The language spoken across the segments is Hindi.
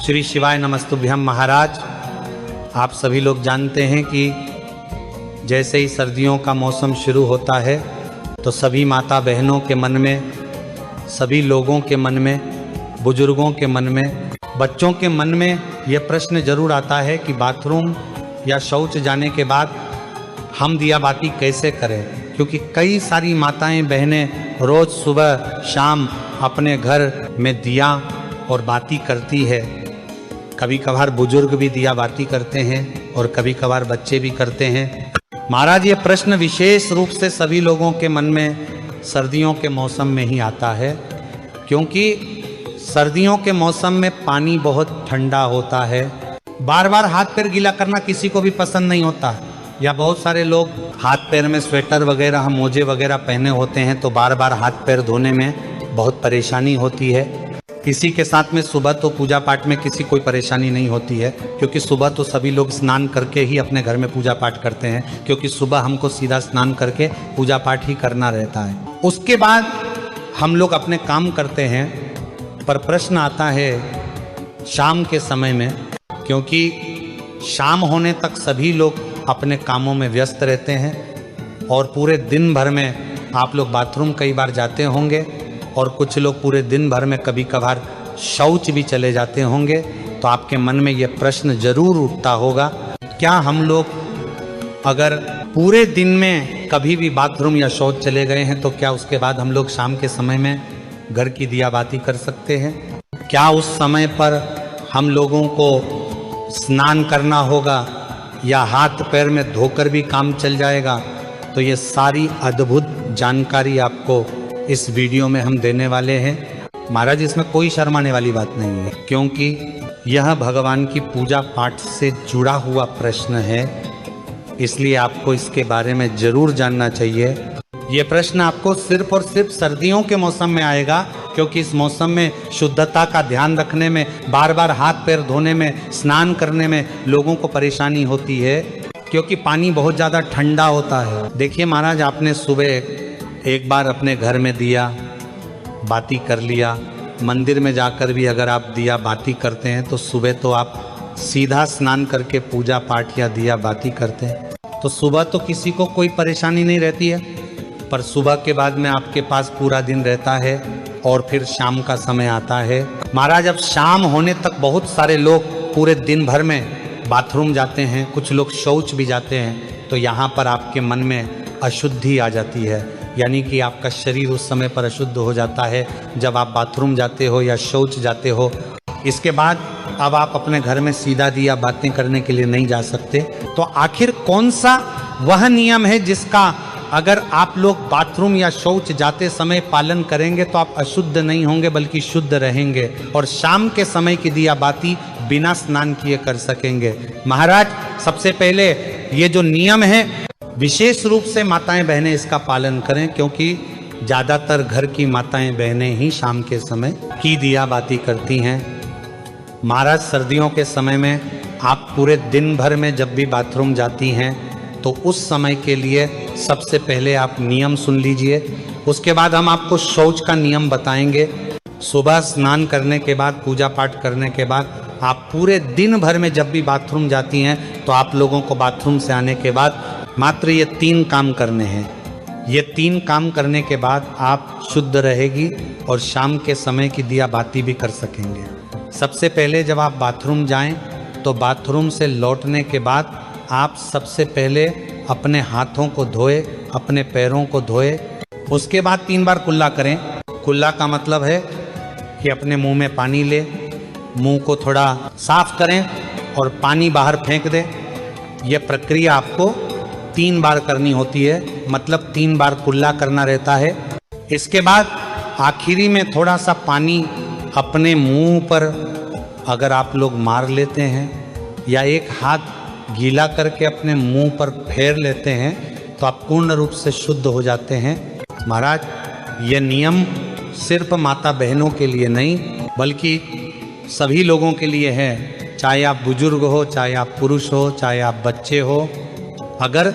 श्री शिवाय नमस्तुभ्यम। महाराज, आप सभी लोग जानते हैं कि जैसे ही सर्दियों का मौसम शुरू होता है तो सभी माता बहनों के मन में, सभी लोगों के मन में, बुजुर्गों के मन में, बच्चों के मन में यह प्रश्न जरूर आता है कि बाथरूम या शौच जाने के बाद हम दिया बाती कैसे करें। क्योंकि कई सारी माताएं बहनें रोज़ सुबह शाम अपने घर में दिया और बाती करती है। कभी कभार बुजुर्ग भी दिया बाती करते हैं और कभी कभार बच्चे भी करते हैं। महाराज, ये प्रश्न विशेष रूप से सभी लोगों के मन में सर्दियों के मौसम में ही आता है, क्योंकि सर्दियों के मौसम में पानी बहुत ठंडा होता है। बार बार हाथ पैर गीला करना किसी को भी पसंद नहीं होता, या बहुत सारे लोग हाथ पैर में स्वेटर वगैरह, मोजे वगैरह पहने होते हैं तो बार बार हाथ पैर धोने में बहुत परेशानी होती है। किसी के साथ में सुबह तो पूजा पाठ में किसी कोई परेशानी नहीं होती है, क्योंकि सुबह तो सभी लोग स्नान करके ही अपने घर में पूजा पाठ करते हैं, क्योंकि सुबह हमको सीधा स्नान करके पूजा पाठ ही करना रहता है। उसके बाद हम लोग अपने काम करते हैं। पर प्रश्न आता है शाम के समय में, क्योंकि शाम होने तक सभी लोग अपने कामों में व्यस्त रहते हैं और पूरे दिन भर में आप लोग बाथरूम कई बार जाते होंगे और कुछ लोग पूरे दिन भर में कभी कभार शौच भी चले जाते होंगे। तो आपके मन में ये प्रश्न जरूर उठता होगा, क्या हम लोग अगर पूरे दिन में कभी भी बाथरूम या शौच चले गए हैं तो क्या उसके बाद हम लोग शाम के समय में घर की दिया बाती कर सकते हैं? क्या उस समय पर हम लोगों को स्नान करना होगा या हाथ पैर में धोकर भी काम चल जाएगा? तो ये सारी अद्भुत जानकारी आपको इस वीडियो में हम देने वाले हैं। महाराज, इसमें कोई शर्माने वाली बात नहीं है, क्योंकि यह भगवान की पूजा पाठ से जुड़ा हुआ प्रश्न है, इसलिए आपको इसके बारे में जरूर जानना चाहिए। ये प्रश्न आपको सिर्फ और सिर्फ सर्दियों के मौसम में आएगा, क्योंकि इस मौसम में शुद्धता का ध्यान रखने में, बार बार हाथ पैर धोने में, स्नान करने में लोगों को परेशानी होती है, क्योंकि पानी बहुत ज़्यादा ठंडा होता है। देखिए महाराज, आपने सुबह एक बार अपने घर में दिया बाती कर लिया, मंदिर में जाकर भी अगर आप दिया बाती करते हैं तो सुबह तो आप सीधा स्नान करके पूजा पाठ या दिया बाती करते हैं, तो सुबह तो किसी को कोई परेशानी नहीं रहती है। पर सुबह के बाद में आपके पास पूरा दिन रहता है और फिर शाम का समय आता है। महाराज, अब शाम होने तक बहुत सारे लोग पूरे दिन भर में बाथरूम जाते हैं, कुछ लोग शौच भी जाते हैं, तो यहाँ पर आपके मन में अशुद्धि आ जाती है, यानी कि आपका शरीर उस समय पर अशुद्ध हो जाता है जब आप बाथरूम जाते हो या शौच जाते हो। इसके बाद अब आप अपने घर में सीधा दिया बातें करने के लिए नहीं जा सकते। तो आखिर कौन सा वह नियम है जिसका अगर आप लोग बाथरूम या शौच जाते समय पालन करेंगे तो आप अशुद्ध नहीं होंगे बल्कि शुद्ध रहेंगे और शाम के समय की दिया बाती बिना स्नान किए कर सकेंगे? महाराज, सबसे पहले ये जो नियम है विशेष रूप से माताएं बहनें इसका पालन करें, क्योंकि ज़्यादातर घर की माताएं बहनें ही शाम के समय की दिया बाती करती हैं। महाराज, सर्दियों के समय में आप पूरे दिन भर में जब भी बाथरूम जाती हैं तो उस समय के लिए सबसे पहले आप नियम सुन लीजिए, उसके बाद हम आपको शौच का नियम बताएंगे। सुबह स्नान करने के बाद, पूजा पाठ करने के बाद आप पूरे दिन भर में जब भी बाथरूम जाती हैं तो आप लोगों को बाथरूम से आने के बाद मात्र ये 3 काम करने हैं। ये 3 काम करने के बाद आप शुद्ध रहेगी और शाम के समय की दिया बाती भी कर सकेंगे। सबसे पहले जब आप बाथरूम जाएं तो बाथरूम से लौटने के बाद आप सबसे पहले अपने हाथों को धोए, अपने पैरों को धोए, उसके बाद 3 बार कुल्ला करें। कुल्ला का मतलब है कि अपने मुंह में पानी ले, मुंह को थोड़ा साफ करें और पानी बाहर फेंक दें। यह प्रक्रिया आपको 3 बार करनी होती है, मतलब 3 बार कुल्ला करना रहता है। इसके बाद आखिरी में थोड़ा सा पानी अपने मुंह पर अगर आप लोग मार लेते हैं या एक हाथ गीला करके अपने मुंह पर फेर लेते हैं तो आप पूर्ण रूप से शुद्ध हो जाते हैं। महाराज, यह नियम सिर्फ माता बहनों के लिए नहीं बल्कि सभी लोगों के लिए है, चाहे आप बुजुर्ग हो, चाहे आप पुरुष हो, चाहे आप बच्चे हो। अगर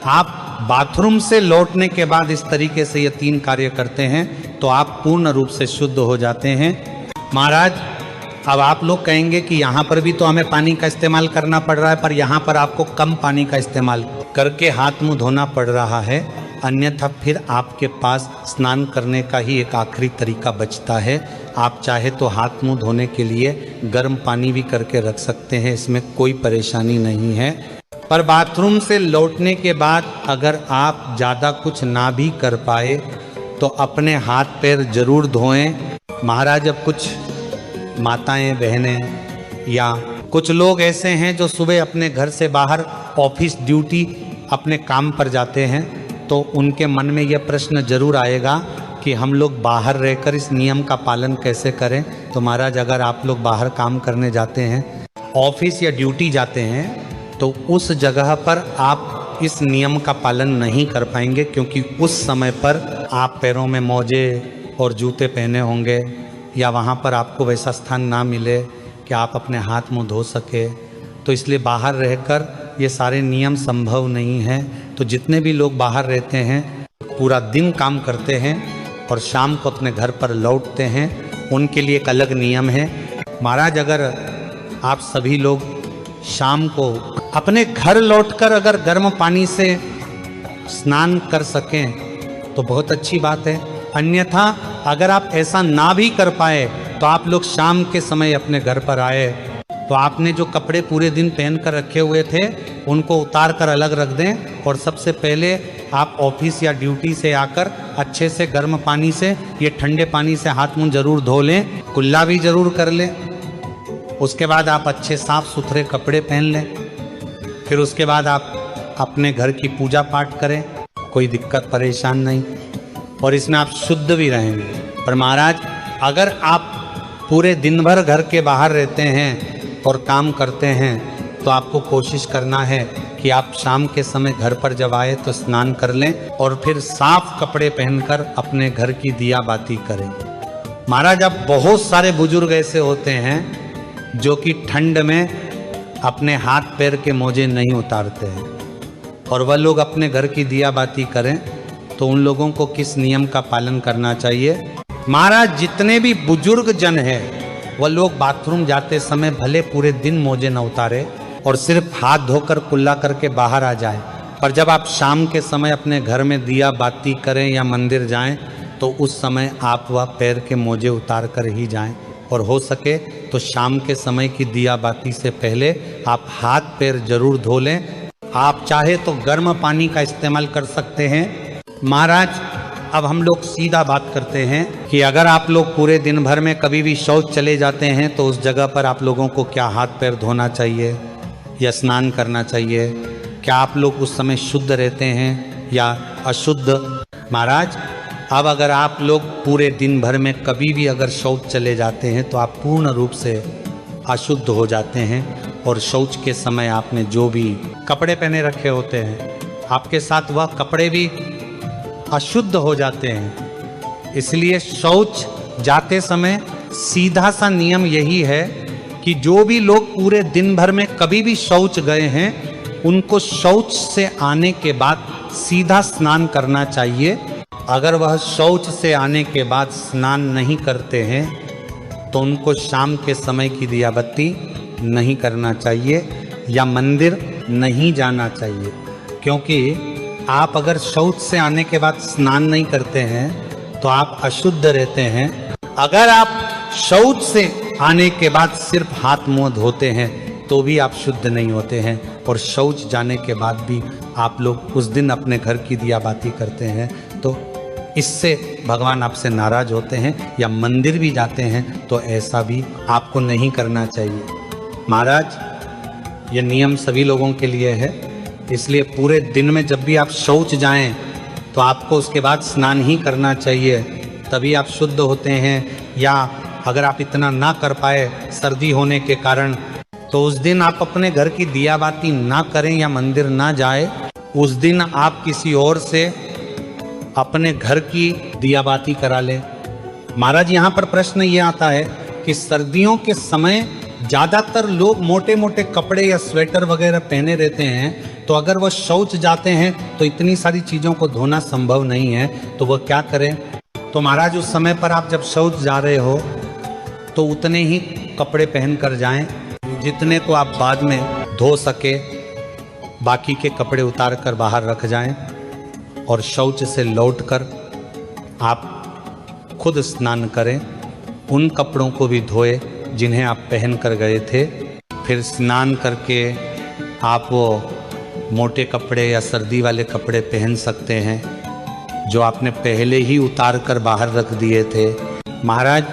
आप बाथरूम से लौटने के बाद इस तरीके से ये 3 कार्य करते हैं तो आप पूर्ण रूप से शुद्ध हो जाते हैं। महाराज, अब आप लोग कहेंगे कि यहाँ पर भी तो हमें पानी का इस्तेमाल करना पड़ रहा है, पर यहाँ पर आपको कम पानी का इस्तेमाल करके हाथ मुंह धोना पड़ रहा है, अन्यथा फिर आपके पास स्नान करने का ही एक आखिरी तरीका बचता है। आप चाहे तो हाथ मुंह धोने के लिए गर्म पानी भी करके रख सकते हैं, इसमें कोई परेशानी नहीं है। पर बाथरूम से लौटने के बाद अगर आप ज़्यादा कुछ ना भी कर पाए तो अपने हाथ पैर जरूर धोएं। महाराज, अब कुछ माताएं बहनें या कुछ लोग ऐसे हैं जो सुबह अपने घर से बाहर ऑफिस ड्यूटी अपने काम पर जाते हैं, तो उनके मन में यह प्रश्न जरूर आएगा कि हम लोग बाहर रहकर इस नियम का पालन कैसे करें। तो महाराज, अगर आप लोग बाहर काम करने जाते हैं, ऑफिस या ड्यूटी जाते हैं, तो उस जगह पर आप इस नियम का पालन नहीं कर पाएंगे, क्योंकि उस समय पर आप पैरों में मोजे और जूते पहने होंगे या वहाँ पर आपको वैसा स्थान ना मिले कि आप अपने हाथ मुंह धो सके। तो इसलिए बाहर रहकर ये सारे नियम संभव नहीं हैं। तो जितने भी लोग बाहर रहते हैं, पूरा दिन काम करते हैं और शाम को अपने घर पर लौटते हैं, उनके लिए एक अलग नियम है। महाराज, अगर आप सभी लोग शाम को अपने घर लौटकर अगर गर्म पानी से स्नान कर सकें तो बहुत अच्छी बात है। अन्यथा अगर आप ऐसा ना भी कर पाए तो आप लोग शाम के समय अपने घर पर आए तो आपने जो कपड़े पूरे दिन पहन कर रखे हुए थे उनको उतार कर अलग रख दें, और सबसे पहले आप ऑफिस या ड्यूटी से आकर अच्छे से गर्म पानी से, ये ठंडे पानी से हाथ मुंह जरूर धो लें, कुल्ला भी जरूर कर लें। उसके बाद आप अच्छे साफ सुथरे कपड़े पहन लें। फिर उसके बाद आप अपने घर की पूजा पाठ करें, कोई दिक्कत परेशान नहीं, और इसमें आप शुद्ध भी रहेंगे। पर महाराज, अगर आप पूरे दिन भर घर के बाहर रहते हैं और काम करते हैं तो आपको कोशिश करना है कि आप शाम के समय घर पर जब आए तो स्नान कर लें और फिर साफ कपड़े पहनकर अपने घर की दिया बाती करें। महाराज, अब बहुत सारे बुजुर्ग ऐसे होते हैं जो कि ठंड में अपने हाथ पैर के मोजे नहीं उतारते हैं, और वह लोग अपने घर की दिया बाती करें, तो उन लोगों को किस नियम का पालन करना चाहिए? महाराज, जितने भी बुजुर्ग जन हैं वह लोग बाथरूम जाते समय भले पूरे दिन मोजे न उतारे और सिर्फ हाथ धोकर कुल्ला करके बाहर आ जाएं, पर जब आप शाम के समय अपने घर में दिया बाती करें या मंदिर जाएं तो उस समय आप वह पैर के मोजे उतार कर ही जाएं, और हो सके तो शाम के समय की दिया बाती से पहले आप हाथ पैर जरूर धो लें। आप चाहे तो गर्म पानी का इस्तेमाल कर सकते हैं। महाराज, अब हम लोग सीधा बात करते हैं कि अगर आप लोग पूरे दिन भर में कभी भी शौच चले जाते हैं तो उस जगह पर आप लोगों को क्या हाथ पैर धोना चाहिए या स्नान करना चाहिए? क्या आप लोग उस समय शुद्ध रहते हैं या अशुद्ध? महाराज, अब अगर आप लोग पूरे दिन भर में कभी भी अगर शौच चले जाते हैं तो आप पूर्ण रूप से अशुद्ध हो जाते हैं, और शौच के समय आपने जो भी कपड़े पहने रखे होते हैं आपके साथ वह कपड़े भी अशुद्ध हो जाते हैं। इसलिए शौच जाते समय सीधा सा नियम यही है कि जो भी लोग पूरे दिन भर में कभी भी शौच गए हैं उनको शौच से आने के बाद सीधा स्नान करना चाहिए। अगर वह शौच से आने के बाद स्नान नहीं करते हैं तो उनको शाम के समय की दिया बत्ती नहीं करना चाहिए या मंदिर नहीं जाना चाहिए, क्योंकि आप अगर शौच से आने के बाद स्नान नहीं करते हैं तो आप अशुद्ध रहते हैं। अगर आप शौच से आने के बाद सिर्फ हाथ मुंह धोते हैं तो भी आप शुद्ध नहीं होते हैं, और शौच जाने के बाद भी आप लोग उस दिन अपने घर की दिया बाती करते हैं तो इससे भगवान आपसे नाराज होते हैं, या मंदिर भी जाते हैं तो ऐसा भी आपको नहीं करना चाहिए। महाराज, ये नियम सभी लोगों के लिए है, इसलिए पूरे दिन में जब भी आप शौच जाएं तो आपको उसके बाद स्नान ही करना चाहिए, तभी आप शुद्ध होते हैं। या अगर आप इतना ना कर पाए सर्दी होने के कारण तो उस दिन आप अपने घर की दिया बाती ना करें या मंदिर ना जाए, उस दिन आप किसी और से अपने घर की दिया बाती करा लें। महाराज, यहाँ पर प्रश्न ये आता है कि सर्दियों के समय ज़्यादातर लोग मोटे मोटे कपड़े या स्वेटर वगैरह पहने रहते हैं, तो अगर वह शौच जाते हैं तो इतनी सारी चीज़ों को धोना संभव नहीं है, तो वह क्या करें? तो महाराज, उस समय पर आप जब शौच जा रहे हो तो उतने ही कपड़े पहन कर जाएं, जितने को आप बाद में धो सके बाकी के कपड़े उतार कर बाहर रख जाएं, और शौच से लौटकर आप खुद स्नान करें, उन कपड़ों को भी धोए जिन्हें आप पहन कर गए थे। फिर स्नान करके आप वो मोटे कपड़े या सर्दी वाले कपड़े पहन सकते हैं जो आपने पहले ही उतार कर बाहर रख दिए थे। महाराज,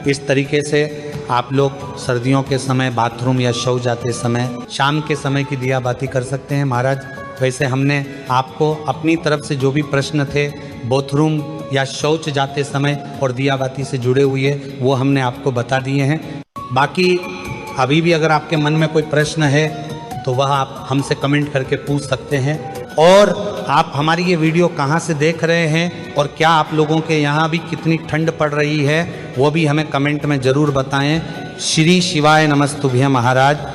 इस तरीके से आप लोग सर्दियों के समय बाथरूम या शौच जाते समय शाम के समय की दिया बाती कर सकते हैं। महाराज, वैसे हमने आपको अपनी तरफ से जो भी प्रश्न थे बाथरूम या शौच जाते समय और दिया बाती से जुड़े हुए वो हमने आपको बता दिए हैं। बाकी अभी भी अगर आपके मन में कोई प्रश्न है तो वह आप हमसे कमेंट करके पूछ सकते हैं। और आप हमारी ये वीडियो कहाँ से देख रहे हैं और क्या आप लोगों के यहाँ भी कितनी ठंड पड़ रही है वो भी हमें कमेंट में ज़रूर बताएं। श्री शिवाय नमस्तुभ्यं महाराज।